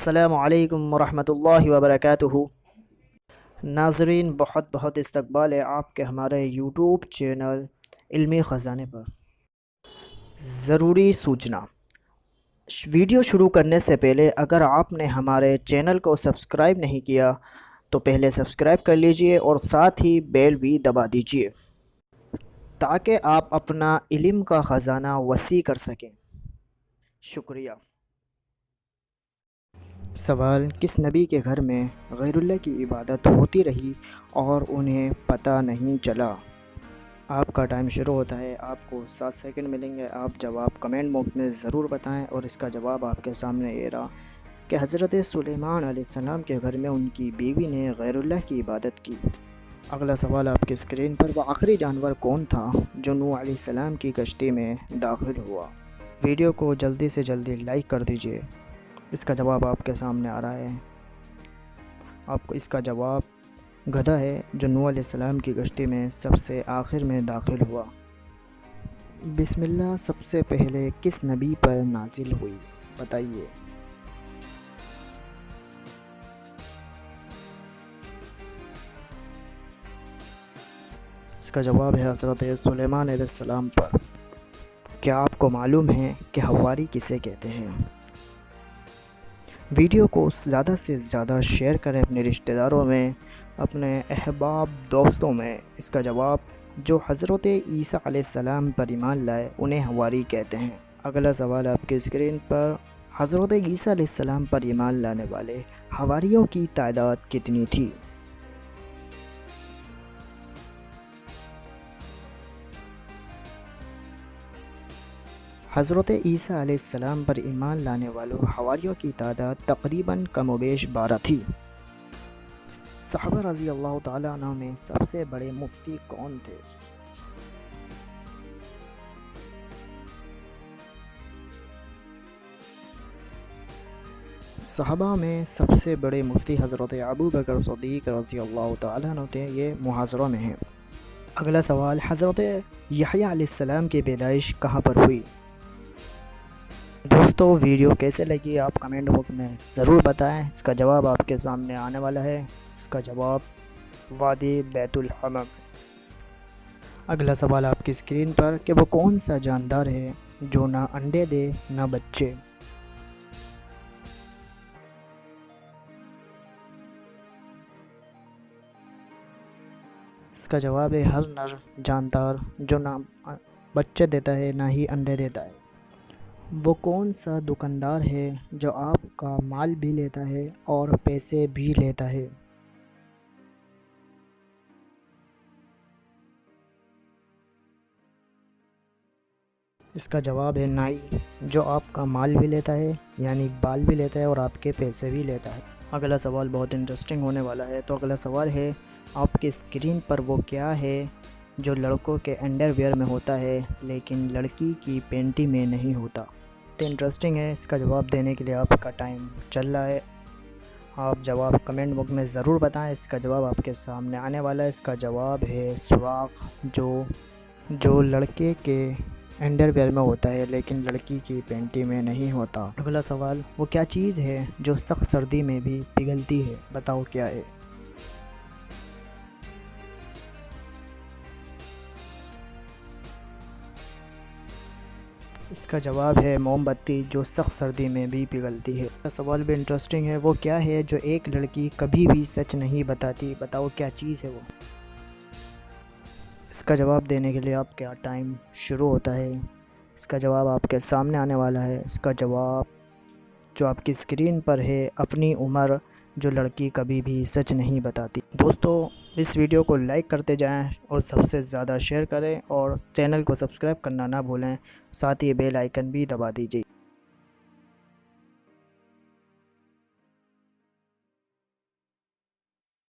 अस्सलामु अलैकुम वरहमतुल्लाहि वबरकातुहू। नाज़रीन, बहुत बहुत इस्तकबाल है आपके हमारे यूट्यूब चैनल इल्मी ख़ज़ाने पर। ज़रूरी सूचना, वीडियो शुरू करने से पहले अगर आपने हमारे चैनल को सब्सक्राइब नहीं किया तो पहले सब्सक्राइब कर लीजिए और साथ ही बेल भी दबा दीजिए ताकि आप अपना इल्म का ख़ज़ाना वसी कर सकें। शुक्रिया। सवाल: किस नबी के घर में गैरुल्लाह की इबादत होती रही और उन्हें पता नहीं चला? आपका टाइम शुरू होता है। आपको 7 सेकंड मिलेंगे। आप जवाब कमेंट बॉक्स में ज़रूर बताएं। और इसका जवाब आपके सामने ये रहा कि हज़रत सुलेमान अलैहिस्सलाम के घर में उनकी बीवी ने गैरुल्लाह की इबादत की। अगला सवाल आपकी स्क्रीन पर: वह आखिरी जानवर कौन था जो नूह अलैहिस्सलाम की कश्ती में दाखिल हुआ? वीडियो को जल्दी से जल्दी लाइक कर दीजिए। इसका जवाब आपके सामने आ रहा है। आपको इसका जवाब गधा है जो नूह अलैहिस्सलाम की कश्ती में सबसे आखिर में दाखिल हुआ। बिस्मिल्लाह सबसे पहले किस नबी पर नाजिल हुई, बताइए। इसका जवाब है हज़रत सुलेमान अलैहिस्सलाम पर। क्या आपको मालूम है कि हवारी किसे कहते हैं? वीडियो को ज़्यादा से ज़्यादा शेयर करें अपने रिश्तेदारों में, अपने अहबाब दोस्तों में। इसका जवाब: जो हज़रत ईसा अलैहिस्सलाम पर ईमान लाए उन्हें हवारी कहते हैं। अगला सवाल आपकी स्क्रीन पर: हज़रत ईसा अलैहिस्सलाम पर ईमान लाने वाले हवारियों की तादाद कितनी थी? हज़रत ईसा अलैहिस्सलाम पर ईमान लाने वालों हवारियों की तादाद तकरीबन कमोबेश 12 थी। सहाबा रज़ी अल्लाह ताला अन्हुम में सबसे बड़े मुफ्ती कौन थे? सहाबा में सबसे बड़े मुफ्ती हज़रत अबू बकर सिद्दीक़ रज़ी अल्लाह ताला अन्हु थे। ये मुहाज़रा में है। अगला सवाल: हज़रत यहया अलैहिस्सलाम की पैदाइश कहाँ पर हुई? दोस्तों, वीडियो कैसे लगी आप कमेंट बॉक्स में ज़रूर बताएं। इसका जवाब आपके सामने आने वाला है। इसका जवाब वादी बैतुल हमम। अगला सवाल आपकी स्क्रीन पर कि वो कौन सा जानदार है जो ना अंडे दे ना बच्चे? इसका जवाब है हर नर जानदार जो ना बच्चे देता है ना ही अंडे देता है। वो कौन सा दुकानदार है जो आपका माल भी लेता है और पैसे भी लेता है? इसका जवाब है नाई, जो आपका माल भी लेता है यानी बाल भी लेता है और आपके पैसे भी लेता है। अगला सवाल बहुत इंटरेस्टिंग होने वाला है। तो अगला सवाल है आपके स्क्रीन पर: वो क्या है जो लड़कों के अंडरवियर में होता है लेकिन लड़की की पैंटी में नहीं होता? तो इंटरेस्टिंग है। इसका जवाब देने के लिए आपका टाइम चल रहा है। आप जवाब कमेंट बॉक्स में ज़रूर बताएं। इसका जवाब आपके सामने आने वाला है। इसका जवाब है सुराख, जो लड़के के अंडरवियर में होता है लेकिन लड़की की पैंटी में नहीं होता। अगला सवाल: वो क्या चीज़ है जो सख्त सर्दी में भी पिघलती है, बताओ क्या है? इसका जवाब है मोमबत्ती, जो सख्त सर्दी में भी पिघलती है। इसका सवाल भी इंटरेस्टिंग है। वो क्या है जो एक लड़की कभी भी सच नहीं बताती, बताओ क्या चीज़ है वो? इसका जवाब देने के लिए आपका टाइम शुरू होता है। इसका जवाब आपके सामने आने वाला है। इसका जवाब जो आपकी स्क्रीन पर है, अपनी उम्र, जो लड़की कभी भी सच नहीं बताती। दोस्तों, इस वीडियो को लाइक करते जाएं और सबसे ज़्यादा शेयर करें और चैनल को सब्सक्राइब करना ना भूलें। साथ ही बेल आइकन भी दबा दीजिए।